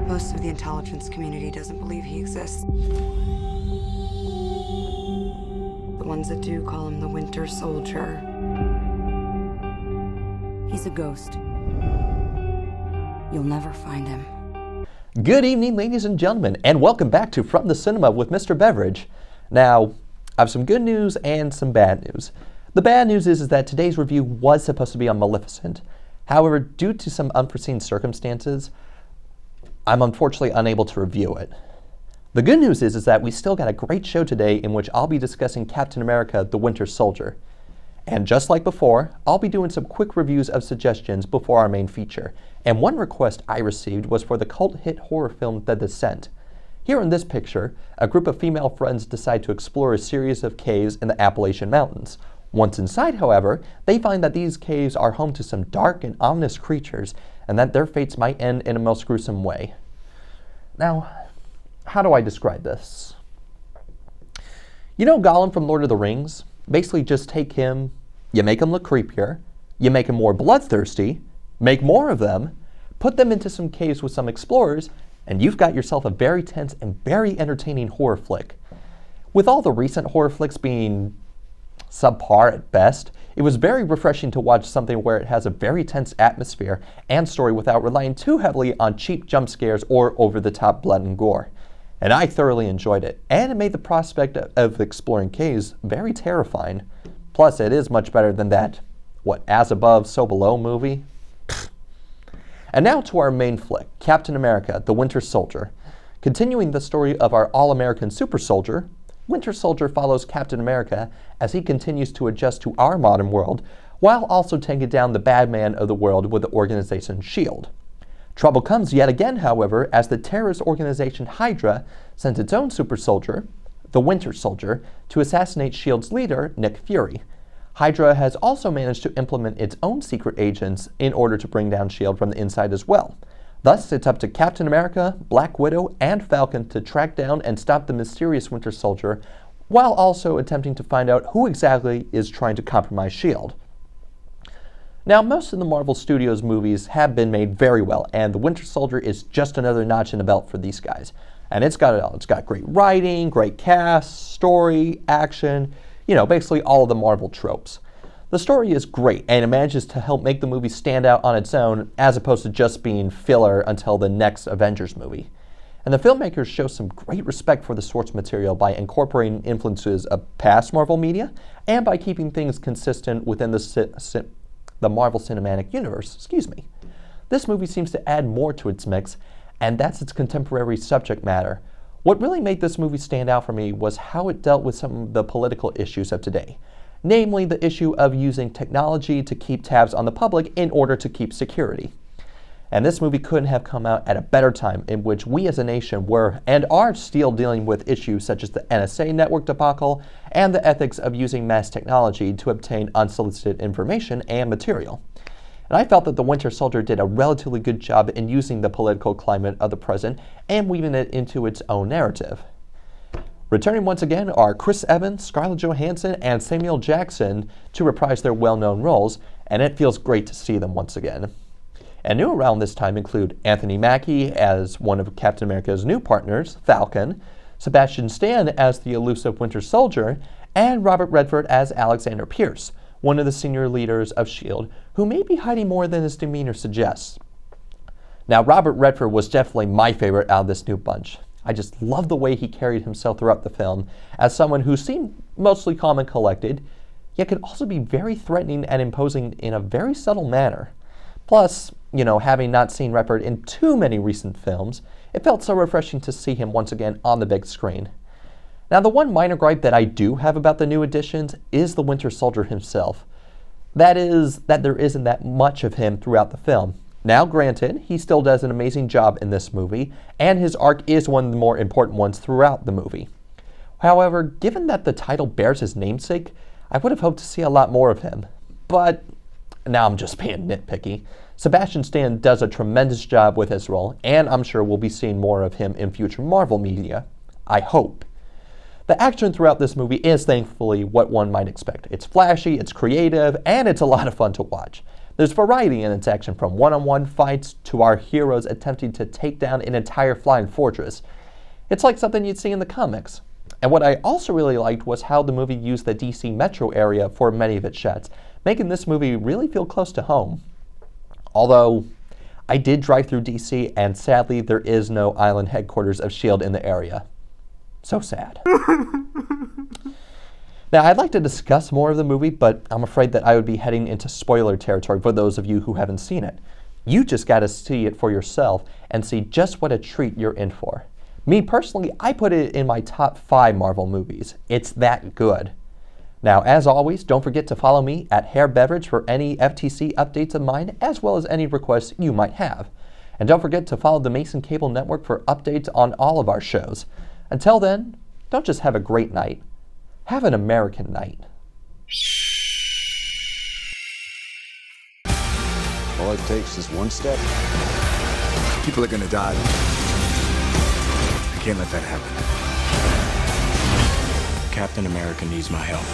Most of the intelligence community doesn't believe he exists. The ones that do call him the Winter Soldier. He's a ghost. You'll never find him. Good evening, ladies and gentlemen, and welcome back to From the Cinema with Mr. Beveridge. Now, I have some good news and some bad news. The bad news is that today's review was supposed to be on Maleficent. However, due to some unforeseen circumstances, I'm unfortunately unable to review it. The good news is that we still got a great show today in which I'll be discussing Captain America: The Winter Soldier. And just like before, I'll be doing some quick reviews of suggestions before our main feature. And one request I received was for the cult hit horror film The Descent. Here in this picture, a group of female friends decide to explore a series of caves in the Appalachian Mountains. Once inside, however, they find that these caves are home to some dark and ominous creatures, and that their fates might end in a most gruesome way. Now, how do I describe this? You know Gollum from Lord of the Rings? Basically just take him, you make him look creepier, you make him more bloodthirsty, make more of them, put them into some caves with some explorers, and you've got yourself a very tense and very entertaining horror flick. With all the recent horror flicks being subpar at best, it was very refreshing to watch something where it has a very tense atmosphere and story without relying too heavily on cheap jump scares or over-the-top blood and gore. And I thoroughly enjoyed it, and it made the prospect of exploring caves very terrifying. Plus, it is much better than that, as above, so below movie. And now to our main flick, Captain America: The Winter Soldier. Continuing the story of our all-American super soldier, Winter Soldier follows Captain America as he continues to adjust to our modern world, while also taking down the bad man of the world with the organization S.H.I.E.L.D. Trouble comes yet again, however, as the terrorist organization Hydra sends its own super soldier, the Winter Soldier, to assassinate S.H.I.E.L.D.'s leader, Nick Fury. Hydra has also managed to implement its own secret agents in order to bring down S.H.I.E.L.D. from the inside as well. Thus, it's up to Captain America, Black Widow, and Falcon to track down and stop the mysterious Winter Soldier, while also attempting to find out who exactly is trying to compromise S.H.I.E.L.D. Now, most of the Marvel Studios movies have been made very well, and The Winter Soldier is just another notch in the belt for these guys. And it's got it all. It's got great writing, great cast, story, action, basically all of the Marvel tropes. The story is great, and it manages to help make the movie stand out on its own, as opposed to just being filler until the next Avengers movie. And the filmmakers show some great respect for the source material by incorporating influences of past Marvel media, and by keeping things consistent within the Marvel Cinematic Universe. This movie seems to add more to its mix, and that's its contemporary subject matter. What really made this movie stand out for me was how it dealt with some of the political issues of today. Namely, the issue of using technology to keep tabs on the public in order to keep security. And this movie couldn't have come out at a better time, in which we as a nation were and are still dealing with issues such as the NSA network debacle and the ethics of using mass technology to obtain unsolicited information and material. And I felt that The Winter Soldier did a relatively good job in using the political climate of the present and weaving it into its own narrative. Returning once again are Chris Evans, Scarlett Johansson, and Samuel Jackson to reprise their well-known roles, and it feels great to see them once again. And new around this time include Anthony Mackie as one of Captain America's new partners, Falcon, Sebastian Stan as the elusive Winter Soldier, and Robert Redford as Alexander Pierce, one of the senior leaders of S.H.I.E.L.D., who may be hiding more than his demeanor suggests. Now, Robert Redford was definitely my favorite out of this new bunch. I just love the way he carried himself throughout the film as someone who seemed mostly calm and collected, yet could also be very threatening and imposing in a very subtle manner. Plus, having not seen Redford in too many recent films, it felt so refreshing to see him once again on the big screen. Now, the one minor gripe that I do have about the new additions is the Winter Soldier himself. That is, that there isn't that much of him throughout the film. Now, granted, he still does an amazing job in this movie, and his arc is one of the more important ones throughout the movie. However, given that the title bears his namesake, I would have hoped to see a lot more of him. But now I'm just being nitpicky. Sebastian Stan does a tremendous job with his role, and I'm sure we'll be seeing more of him in future Marvel media. I hope. The action throughout this movie is thankfully what one might expect. It's flashy, it's creative, and it's a lot of fun to watch. There's variety in its action, from one-on-one fights to our heroes attempting to take down an entire flying fortress. It's like something you'd see in the comics. And what I also really liked was how the movie used the DC metro area for many of its shots, making this movie really feel close to home. Although, I did drive through DC, and sadly there is no island headquarters of S.H.I.E.L.D. in the area. So sad. Now, I'd like to discuss more of the movie, but I'm afraid that I would be heading into spoiler territory for those of you who haven't seen it. You just gotta see it for yourself and see just what a treat you're in for. Me personally, I put it in my top 5 Marvel movies. It's that good. Now, as always, don't forget to follow me at Hair Beverage for any FTC updates of mine, as well as any requests you might have. And don't forget to follow the Mason Cable Network for updates on all of our shows. Until then, don't just have a great night. Have an American night. All it takes is one step. People are gonna die. I can't let that happen. Captain America needs my help.